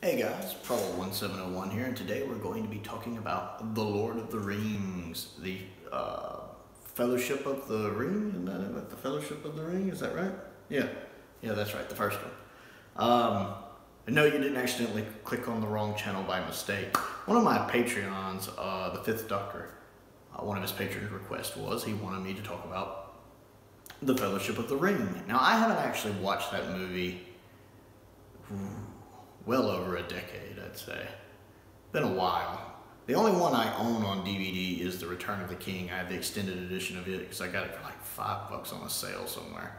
Hey guys, Prowl 1701 here, and today we're going to be talking about The Lord of the Rings, the Fellowship of the Ring. Isn't that it? The Fellowship of the Ring, is that right? Yeah, that's right, the first one. No, you didn't accidentally click on the wrong channel by mistake. One of my Patreons, the Fifth Doctor, one of his patron requests was he wanted me to talk about The Fellowship of the Ring. Now, I haven't actually watched that movie well over a decade, I'd say. Been a while. The only one I own on DVD is The Return of the King. I have the extended edition of it because I got it for like $5 on a sale somewhere.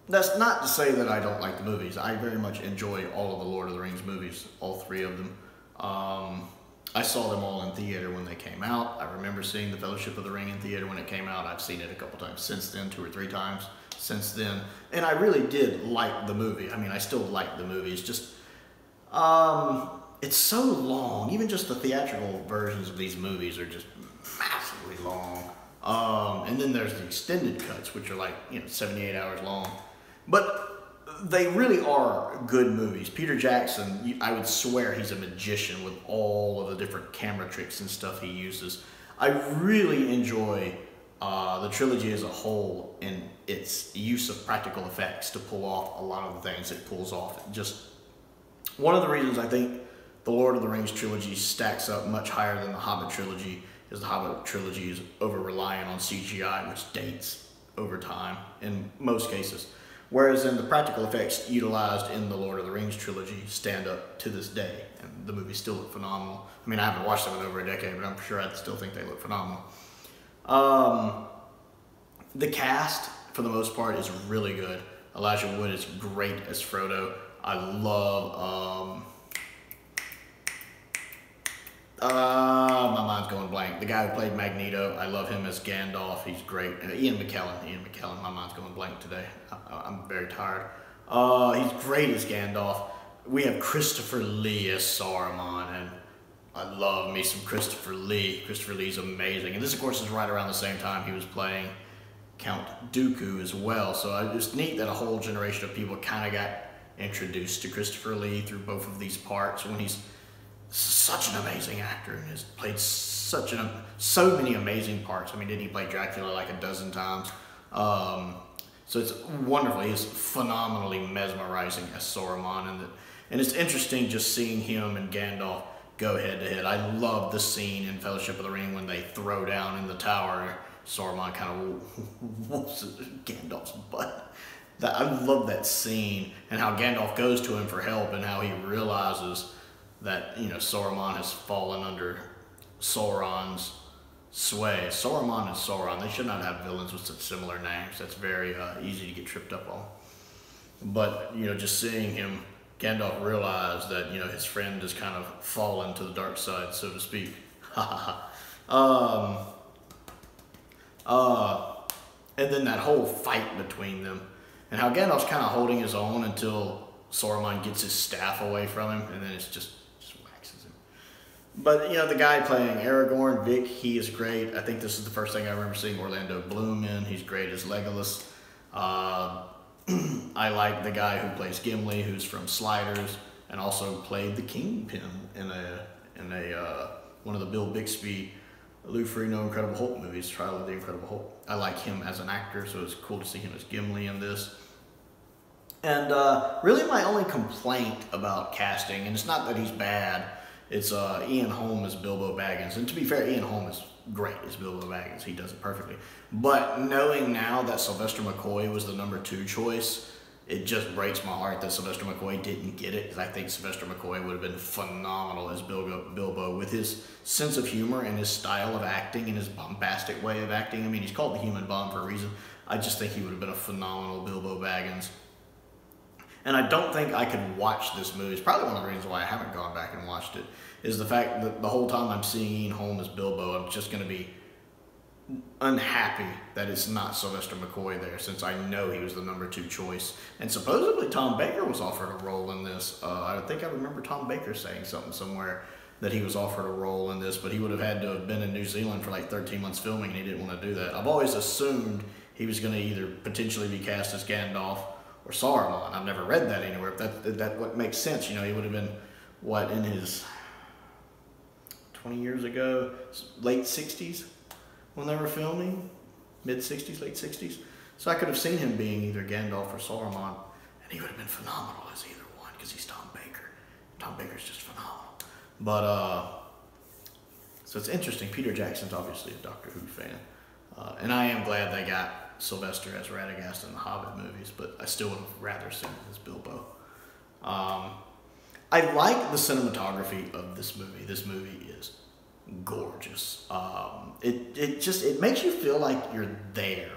That's not to say that I don't like the movies. I very much enjoy all of the Lord of the Rings movies, all three of them. I saw them all in theater when they came out. I remember seeing The Fellowship of the Ring in theater when it came out. I've seen it a couple times since then, 2 or 3 times since then. And I really did like the movie. I mean, I still like the movie. It's just, it's so long. Even just the theatrical versions of these movies are just massively long. And then there's the extended cuts, which are like, 78 hours long. But they really are good movies. Peter Jackson, I would swear he's a magician with all of the different camera tricks and stuff he uses. I really enjoy the trilogy as a whole in its use of practical effects to pull off a lot of the things it pulls off. Just one of the reasons I think the Lord of the Rings trilogy stacks up much higher than the Hobbit trilogy is the Hobbit trilogy is over-reliant on CGI, which dates over time in most cases. Whereas in the practical effects utilized in the Lord of the Rings trilogy stand up to this day, and the movies still look phenomenal. I mean, I haven't watched them in over a decade, but I'm sure I still think they look phenomenal. The cast, for the most part, is really good. Elijah Wood is great as Frodo. I love, my mind's going blank. The guy who played Magneto, I love him as Gandalf. He's great. Ian McKellen, my mind's going blank today. I'm very tired. He's great as Gandalf. We have Christopher Lee as Saruman, and I love me some Christopher Lee. Christopher Lee's amazing. And this, of course, is right around the same time he was playing Count Dooku as well. So it's neat that a whole generation of people kind of got introduced to Christopher Lee through both of these parts when he's such an amazing actor and has played so many amazing parts. I mean, didn't he play Dracula like a dozen times? So it's wonderful. He's phenomenally mesmerizing as Saruman, and it's interesting just seeing him and Gandalf go head to head. I love the scene in Fellowship of the Ring when they throw down in the tower. Saruman kind of whoops Gandalf's butt. I love that scene and how Gandalf goes to him for help and how he realizes that, Saruman has fallen under Sauron's sway. Saruman and Sauron, they should not have villains with such similar names. That's very easy to get tripped up on. But, just seeing him, Gandalf realize that, his friend has kind of fallen to the dark side, so to speak. And then that whole fight between them, and how Gandalf's kind of holding his own until Saruman gets his staff away from him, and then it's just waxes him. But, the guy playing Aragorn, Vic, he is great. I think this is the first thing I remember seeing Orlando Bloom in. He's great as Legolas. I like the guy who plays Gimli, who's from Sliders, and also played the Kingpin in one of the Bill Bixby, Lou Ferrigno Incredible Hulk movies, Trial of the Incredible Hulk. I like him as an actor, so it's cool to see him as Gimli in this. And really my only complaint about casting, and it's not that he's bad, it's Ian Holm as Bilbo Baggins. And to be fair, Ian Holm is great as Bilbo Baggins. He does it perfectly. But knowing now that Sylvester McCoy was the #2 choice, it just breaks my heart that Sylvester McCoy didn't get it, because I think Sylvester McCoy would have been phenomenal as Bilbo with his sense of humor and his style of acting and his bombastic way of acting. I mean, he's called the Human Bomb for a reason. I just think he would have been a phenomenal Bilbo Baggins. And I don't think I could watch this movie. It's probably one of the reasons why I haven't gone back and watched it, is the fact that the whole time I'm seeing Ian Holm as Bilbo, I'm just going to be unhappy that it's not Sylvester McCoy there, since I know he was the #2 choice. And supposedly Tom Baker was offered a role in this. I think I remember Tom Baker saying something somewhere that he was offered a role in this, but he would have had to have been in New Zealand for like 13 months filming, and he didn't want to do that. I've always assumed he was going to either potentially be cast as Gandalf or Saruman. I've never read that anywhere, but that what makes sense. You know, he would have been, what, in his 20 years ago, late 60s when they were filming, mid 60s, late 60s. So I could have seen him being either Gandalf or Saruman, and he would have been phenomenal as either one because he's Tom Baker. Tom Baker's just phenomenal. But so it's interesting. Peter Jackson's obviously a Doctor Who fan, and I am glad they got Sylvester as Radagast in the Hobbit movies, but I still would have rather seen him as Bilbo. I like the cinematography of this movie. This movie is gorgeous. It makes you feel like you're there.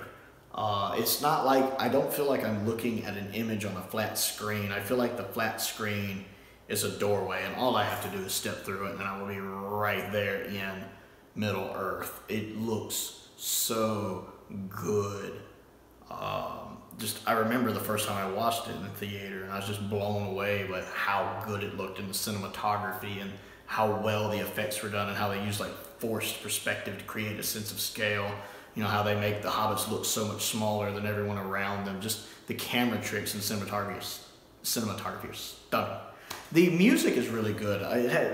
It's not like, I don't feel like I'm looking at an image on a flat screen. I feel like the flat screen is a doorway, and all I have to do is step through it, and I will be right there in Middle Earth. It looks so good. I remember the first time I watched it in the theater, and I was just blown away by how good it looked in the cinematography and how well the effects were done, and how they used like forced perspective to create a sense of scale. You know, how they make the hobbits look so much smaller than everyone around them. Just the camera tricks and cinematography are stunning. The music is really good.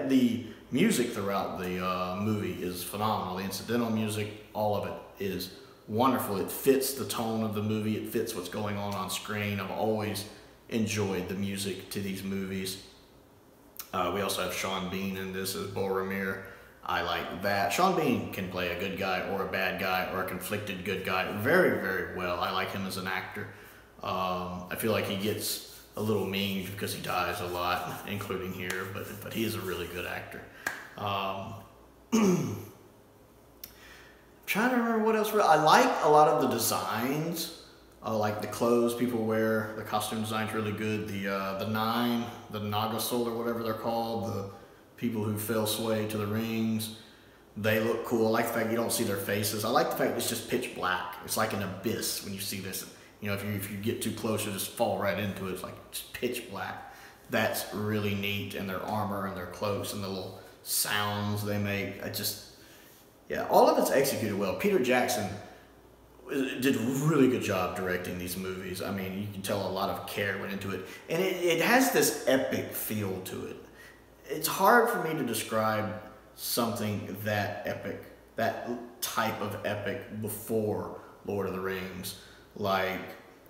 The music throughout the movie is phenomenal. The incidental music, all of it is wonderful. It fits the tone of the movie. It fits what's going on screen. I've always enjoyed the music to these movies. We also have Sean Bean in this as Boromir. I like that. Sean Bean can play a good guy or a bad guy or a conflicted good guy very, very well. I like him as an actor. I feel like he gets a little mean because he dies a lot, including here, but he is a really good actor. Trying to remember what else. I like a lot of the designs, like the clothes people wear. The costume design's really good. The Nine, the Nagasul or whatever they're called, the people who fell sway to the rings, they look cool. I like the fact you don't see their faces. I like the fact it's just pitch black. It's like an abyss when you see this. You know, if you get too close, you just fall right into it. It's like just pitch black. That's really neat. And their armor and their cloaks and the little sounds they make. Yeah, all of it's executed well. Peter Jackson did a really good job directing these movies. I mean, you can tell a lot of care went into it. And it has this epic feel to it. It's hard for me to describe something that epic, that type of epic before Lord of the Rings. Like,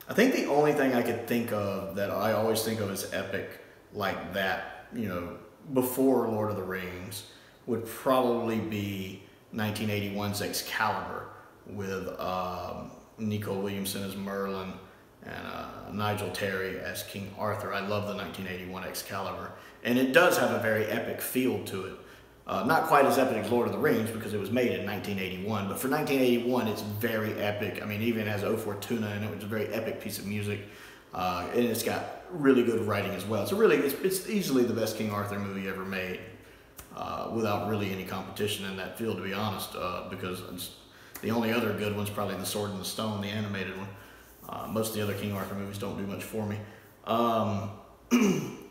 I think the only thing I could think of that I always think of as epic like that, you know, before Lord of the Rings would probably be 1981's Excalibur with Nico Williamson as Merlin and Nigel Terry as King Arthur. I love the 1981 Excalibur. And it does have a very epic feel to it. Not quite as epic as Lord of the Rings because it was made in 1981, but for 1981 it's very epic. I mean, even has O Fortuna in it, which is a very epic piece of music. And it's got really good writing as well. It's easily the best King Arthur movie ever made, without really any competition in that field, to be honest, because the only other good one's probably The Sword and the Stone, the animated one. Most of the other King Arthur movies don't do much for me.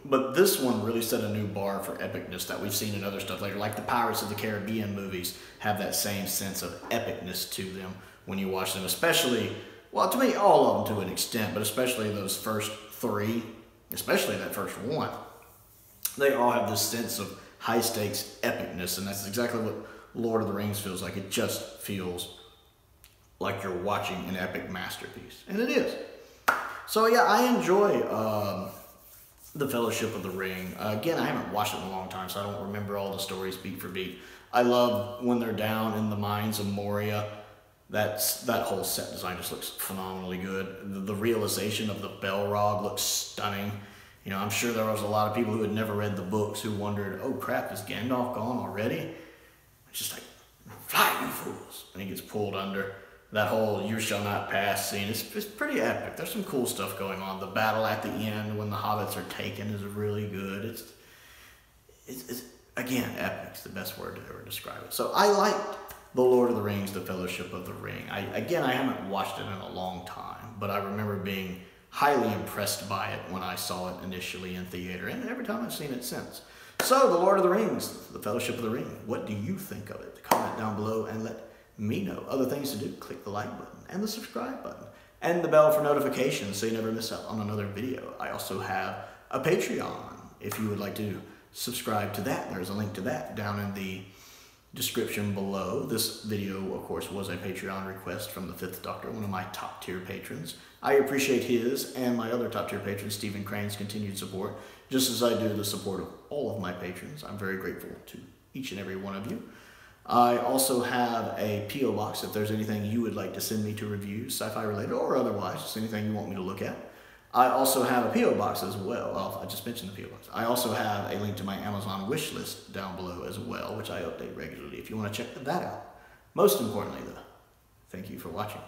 But this one really set a new bar for epicness that we've seen in other stuff later. Like the Pirates of the Caribbean movies have that same sense of epicness to them when you watch them. Especially, well, to me, all of them to an extent, but especially those first three, especially that first one. They all have this sense of high-stakes epicness, and that's exactly what Lord of the Rings feels like. It just feels like you're watching an epic masterpiece. And it is. So yeah, I enjoy The Fellowship of the Ring. Again, I haven't watched it in a long time, so I don't remember all the stories beat for beat. I love when they're down in the mines of Moria. That whole set design just looks phenomenally good. The realization of the Balrog looks stunning. You know, I'm sure there was a lot of people who had never read the books who wondered, oh crap, is Gandalf gone already? It's just like, fly, you fools. And he gets pulled under. That whole "you shall not pass" scene is pretty epic. There's some cool stuff going on. The battle at the end when the hobbits are taken is really good. It's again, epic. It's the best word to ever describe it. So I liked The Lord of the Rings, The Fellowship of the Ring. I haven't watched it in a long time, but I remember being highly impressed by it when I saw it initially in theater, and every time I've seen it since. So, The Lord of the Rings, The Fellowship of the Ring. What do you think of it? Comment down below and let me know. Other things to do, click the like button and the subscribe button. and the bell for notifications so you never miss out on another video. I also have a Patreon if you would like to subscribe to that. There's a link to that down in the description below. This video, of course, was a Patreon request from the Fifth Doctor, one of my top tier patrons. I appreciate his and my other top tier patron, Stephen Crane's, continued support, just as I do the support of all of my patrons. I'm very grateful to each and every one of you. I also have a P.O. box if there's anything you would like to send me to review, sci-fi related or otherwise, just anything you want me to look at. I also have a P.O. box as well. Well, I just mentioned the P.O. box. I also have a link to my Amazon wish list down below as well, which I update regularly if you want to check that out. Most importantly, though, thank you for watching.